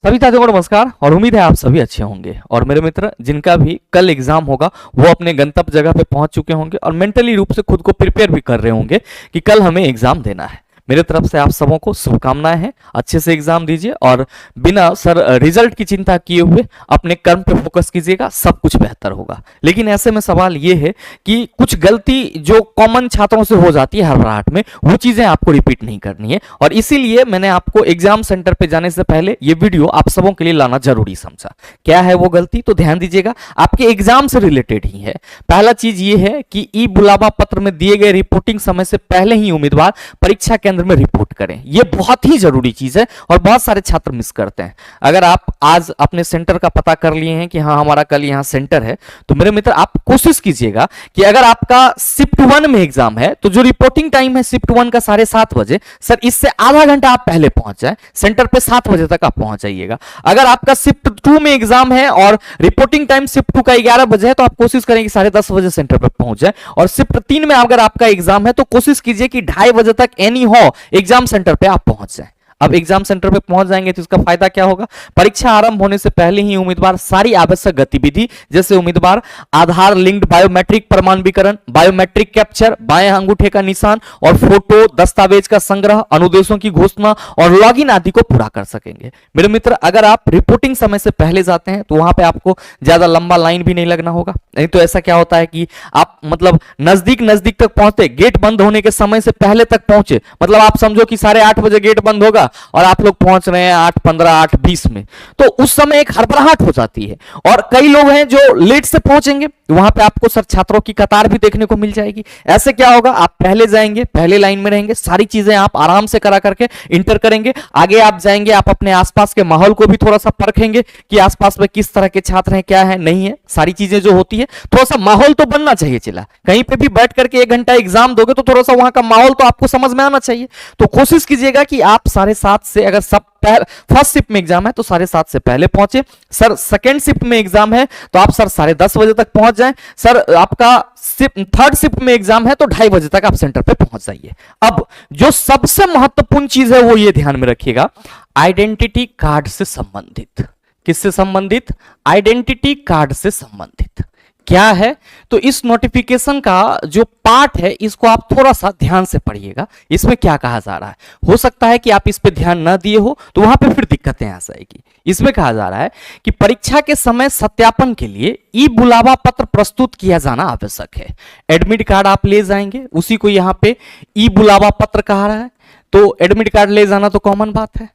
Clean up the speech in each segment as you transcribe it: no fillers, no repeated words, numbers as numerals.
सभी साथियों को नमस्कार और उम्मीद है आप सभी अच्छे होंगे। और मेरे मित्र जिनका भी कल एग्जाम होगा वो अपने गंतव्य जगह पे पहुंच चुके होंगे और मेंटली रूप से खुद को प्रिपेयर भी कर रहे होंगे कि कल हमें एग्जाम देना है। मेरे तरफ से आप सबों को शुभकामनाएं हैं, अच्छे से एग्जाम दीजिए और बिना सर रिजल्ट की चिंता किए हुए अपने कर्म पे फोकस कीजिएगा, सब कुछ बेहतर होगा। लेकिन ऐसे में सवाल ये है कि कुछ गलती जो कॉमन छात्रों से हो जाती है हड़बड़ाहट में, वो चीजें आपको रिपीट नहीं करनी है और इसीलिए मैंने आपको एग्जाम सेंटर पे जाने से पहले ये वीडियो आप सबों के लिए लाना जरूरी समझा। क्या है वो गलती, तो ध्यान दीजिएगा, आपके एग्जाम से रिलेटेड ही है। पहला चीज ये है कि ई बुलावा पत्र में दिए गए रिपोर्टिंग समय से पहले ही उम्मीदवार परीक्षा केंद्र में रिपोर्ट करें। यह बहुत ही जरूरी चीज है और बहुत सारे छात्र मिस करते हैं। अगर आप आज अपने सेंटर का पता कर लिए हैं कि हाँ हमारा कल यहां सेंटर है, तो मेरे मित्र आप कोशिश कीजिएगा कि अगर आपका शिफ्ट 1 में एग्जाम है तो जो रिपोर्टिंग टाइम है शिफ्ट 1 का 7:30 बजे, सर इससे आधा घंटा आप पहले पहुंच जाए, सेंटर पे 7 बजे तक आप पहुंच जाइएगा। अगर आपका शिफ्ट 2 में एग्जाम है और रिपोर्टिंग टाइम शिफ्ट 2 का 11 बजे है तो आप कोशिश करें कि 10:30 बजे सेंटर पर पहुंच जाए। और शिफ्ट 3 में अगर आपका एग्जाम है तो कोशिश कीजिए कि 2:30 बजे तक एनी हो एग्जाम सेंटर पे आप पहुंच जाएं। अब एग्जाम सेंटर पे पहुंच जाएंगे तो इसका फायदा क्या होगा, परीक्षा आरंभ होने से पहले ही उम्मीदवार सारी आवश्यक गतिविधि जैसे उम्मीदवार आधार लिंक्ड बायोमेट्रिक प्रमाणीकरण, बायोमेट्रिक कैप्चर, बाएं अंगूठे का निशान और फोटो, दस्तावेज का संग्रह, अनुदेशों की घोषणा और लॉगिन आदि को पूरा कर सकेंगे। मेरे मित्र अगर आप रिपोर्टिंग समय से पहले जाते हैं तो वहां पे आपको ज्यादा लंबा लाइन भी नहीं लगना होगा। नहीं तो ऐसा क्या होता है कि आप मतलब नजदीक तक पहुंचते, गेट बंद होने के समय से पहले तक पहुंचे, मतलब आप समझो कि 8:30 बजे गेट बंद होगा और आप लोग पहुंच रहे हैं 8:15, 8:20 में, तो उस समय एक हड़बड़ाहट हो जाती है। और कई लोग हैं जो लेट से पहुंचेंगे, वहां पे आपको सर छात्रों की कतार भी देखने को मिल जाएगी। ऐसे क्या होगा, आप पहले जाएंगे, पहले लाइन में रहेंगे, सारी चीजें आप आराम से करा करके इंटर करेंगे। आगे आप जाएंगे, आप अपने आसपास के माहौल को भी थोड़ा सा परखेंगे कि आसपास में किस तरह के छात्र हैं, क्या है नहीं है, सारी चीजें जो होती है थोड़ा सा माहौल तो बनना चाहिए। चिला कहीं पे भी बैठ करके 1 घंटा एग्जाम दोगे तो थोड़ा सा वहां का माहौल तो आपको समझ में आना चाहिए। तो कोशिश कीजिएगा कि आप 7:30 से, अगर सब फर्स्ट शिफ्ट में एग्जाम है तो 7:30 से पहले पहुंचे। सर सेकेंड शिफ्ट में एग्जाम है तो आप सर 10:30 बजे तक पहुंच जाएं। सर आपका थर्ड शिफ्ट में एग्जाम है तो 2:30 बजे तक आप सेंटर पे पहुंच जाइए। अब जो सबसे महत्वपूर्ण चीज है वो ये ध्यान में रखिएगा, आइडेंटिटी कार्ड से संबंधित। किससे संबंधित, आइडेंटिटी कार्ड से संबंधित क्या है, तो इस नोटिफिकेशन का जो पार्ट है इसको आप थोड़ा सा ध्यान से पढ़िएगा। इसमें क्या कहा जा रहा है, हो सकता है कि आप इस पे ध्यान ना दिए हो तो वहां पे फिर दिक्कतें आ जाएगी। इसमें कहा जा रहा है कि परीक्षा के समय सत्यापन के लिए ई बुलावा पत्र प्रस्तुत किया जाना आवश्यक है। एडमिट कार्ड आप ले जाएंगे, उसी को यहाँ पे ई बुलावा पत्र कहा रहा है, तो एडमिट कार्ड ले जाना तो कॉमन बात है।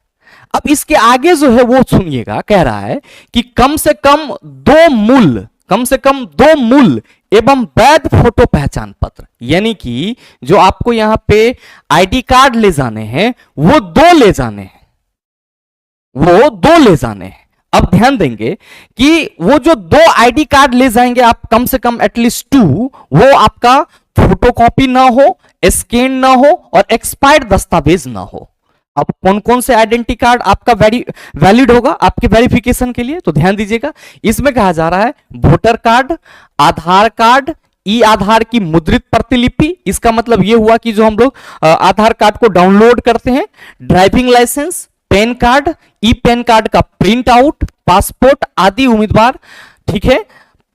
अब इसके आगे जो है वो सुनिएगा, कह रहा है कि कम से कम 2 मूल एवं वैध फोटो पहचान पत्र, यानी कि जो आपको यहां पे आईडी कार्ड ले जाने हैं वो 2 ले जाने हैं। अब ध्यान देंगे कि वो जो 2 आईडी कार्ड ले जाएंगे आप, कम से कम एटलीस्ट 2, वो आपका फोटोकॉपी ना हो, स्कैन ना हो और एक्सपायर्ड दस्तावेज ना हो। अब कौन कौन से आइडेंटिटी कार्ड आपका वैलिड होगा आपके वेरिफिकेशन के लिए, तो ध्यान दीजिएगा। इसमें कहा जा रहा है वोटर कार्ड, आधार कार्ड, ई आधार की मुद्रित प्रतिलिपि, इसका मतलब यह हुआ कि जो हम लोग आधार कार्ड को डाउनलोड करते हैं, driving licence, pan card, e PAN card का प्रिंट आउट, पासपोर्ट आदि उम्मीदवार, ठीक है,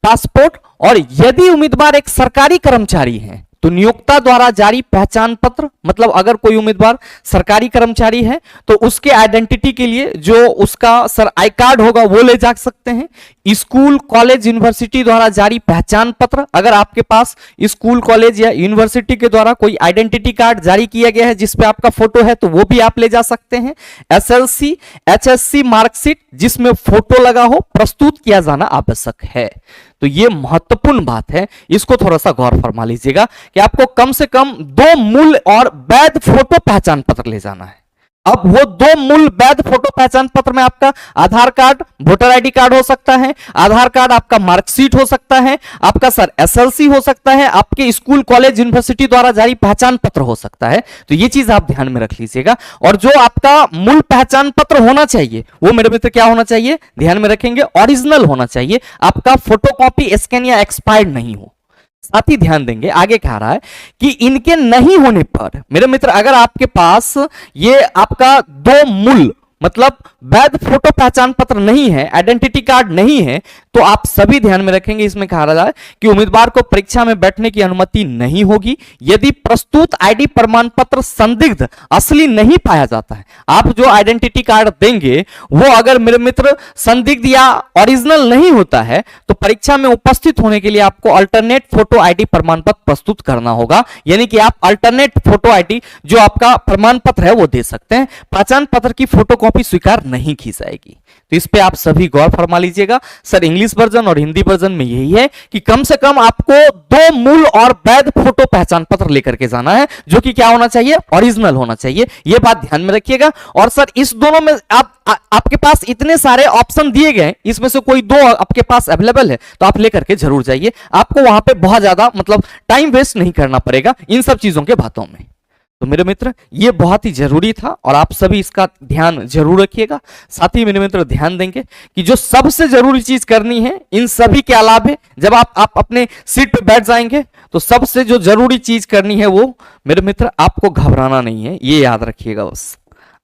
पासपोर्ट। और यदि उम्मीदवार एक सरकारी कर्मचारी है तो नियोक्ता द्वारा जारी पहचान पत्र, मतलब अगर कोई उम्मीदवार सरकारी कर्मचारी है तो उसके आइडेंटिटी के लिए जो उसका सर आई कार्ड होगा वो ले जा सकते हैं। स्कूल, कॉलेज, यूनिवर्सिटी द्वारा जारी पहचान पत्र, अगर आपके पास स्कूल, कॉलेज या यूनिवर्सिटी के द्वारा कोई आइडेंटिटी कार्ड जारी किया गया है जिसपे आपका फोटो है तो वो भी आप ले जा सकते हैं। एसएलसी, एचएससी मार्कशीट जिसमें फोटो लगा हो प्रस्तुत किया जाना आवश्यक है। तो ये महत्वपूर्ण बात है, इसको थोड़ा सा गौर फरमा लीजिएगा कि आपको कम से कम 2 मूल और वैध फोटो पहचान पत्र ले जाना है। अब वो 2 मूल वैध फोटो पहचान पत्र में आपका आधार कार्ड, वोटर आईडी कार्ड हो सकता है, आधार कार्ड आपका मार्कशीट हो सकता है, आपका सर एसएलसी हो सकता है, आपके स्कूल, कॉलेज, यूनिवर्सिटी द्वारा जारी पहचान पत्र हो सकता है। तो ये चीज आप ध्यान में रख लीजिएगा। और जो आपका मूल पहचान पत्र होना चाहिए वो मेरे मित्र क्या होना चाहिए, ध्यान में रखेंगे, ओरिजिनल होना चाहिए, आपका फोटोकॉपी, स्कैन या एक्सपायर्ड नहीं हो। साथ ही ध्यान देंगे, आगे कह रहा है कि इनके नहीं होने पर मेरे मित्र, अगर आपके पास ये आपका 2 मूल मतलब वैध फोटो पहचान पत्र नहीं है, आइडेंटिटी कार्ड नहीं है, तो आप सभी ध्यान में रखेंगे, इसमें कहा रहा है कि उम्मीदवार को परीक्षा में बैठने की अनुमति नहीं होगी यदि प्रस्तुत आईडी प्रमाण पत्र संदिग्ध असली नहीं पाया जाता है। आप जो आइडेंटिटी कार्ड देंगे वो अगर मेरे मित्र संदिग्ध या ओरिजिनल नहीं होता है तो परीक्षा में उपस्थित होने के लिए आपको अल्टरनेट फोटो आईडी प्रमाण पत्र प्रस्तुत करना होगा, यानी कि आप अल्टरनेट फोटो आईडी जो आपका प्रमाण पत्र है वो दे सकते हैं। पहचान पत्र की फोटोकॉपी स्वीकार नहीं की जाएगी। तो इस पे आप सभी गौर फरमा लीजिएगा। सर इंग्लिश वर्जन और हिंदी वर्जन में यही है कि कम से कम आपको 2 मूल और वैध फोटो पहचान पत्र लेकर के जाना है, जो कि क्या होना चाहिए, ओरिजिनल होना चाहिए। यह बात ध्यान में रखिएगा। और सर इस दोनों में आपके पास इतने सारे ऑप्शन दिए गए, इसमें से कोई 2 आपके पास अवेलेबल है तो आप लेकर के जरूर जाइए। आपको वहां पे बहुत ज्यादा मतलब टाइम वेस्ट नहीं करना पड़ेगा इन सब चीजों के बातों में। तो मेरे मित्र ये बहुत ही जरूरी था और आप सभी इसका ध्यान जरूर रखिएगा। साथ ही मेरे मित्र ध्यान देंगे कि जो सबसे जरूरी चीज करनी है इन सभी के अलावे जब आप अपने सीट पे बैठ जाएंगे तो सबसे जो जरूरी चीज करनी है वो मेरे मित्र आपको घबराना नहीं है, ये याद रखिएगा। बस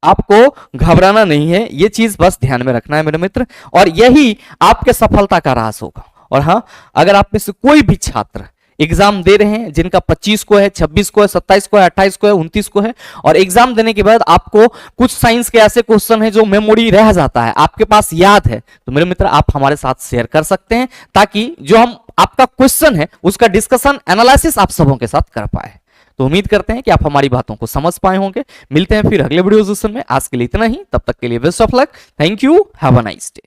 आपको घबराना नहीं है, ये चीज बस ध्यान में रखना है मेरे मित्र, और यही आपके सफलता का राज होगा। और हाँ, अगर आप में से कोई भी छात्र एग्जाम दे रहे हैं जिनका 25 को है, 26 को है, 27 को है, 28 को है, 29 को है, और एग्जाम देने के बाद आपको कुछ साइंस के ऐसे क्वेश्चन है जो मेमोरी रह जाता है, आपके पास याद है, तो मेरे मित्र आप हमारे साथ शेयर कर सकते हैं ताकि जो हम आपका क्वेश्चन है उसका डिस्कशन एनालिसिस आप सबों के साथ कर पाए। तो उम्मीद करते हैं कि आप हमारी बातों को समझ पाए होंगे। मिलते हैं फिर अगले वीडियो सेशन में। आज के लिए इतना ही, तब तक के लिए best of luck. Thank you, have a nice day.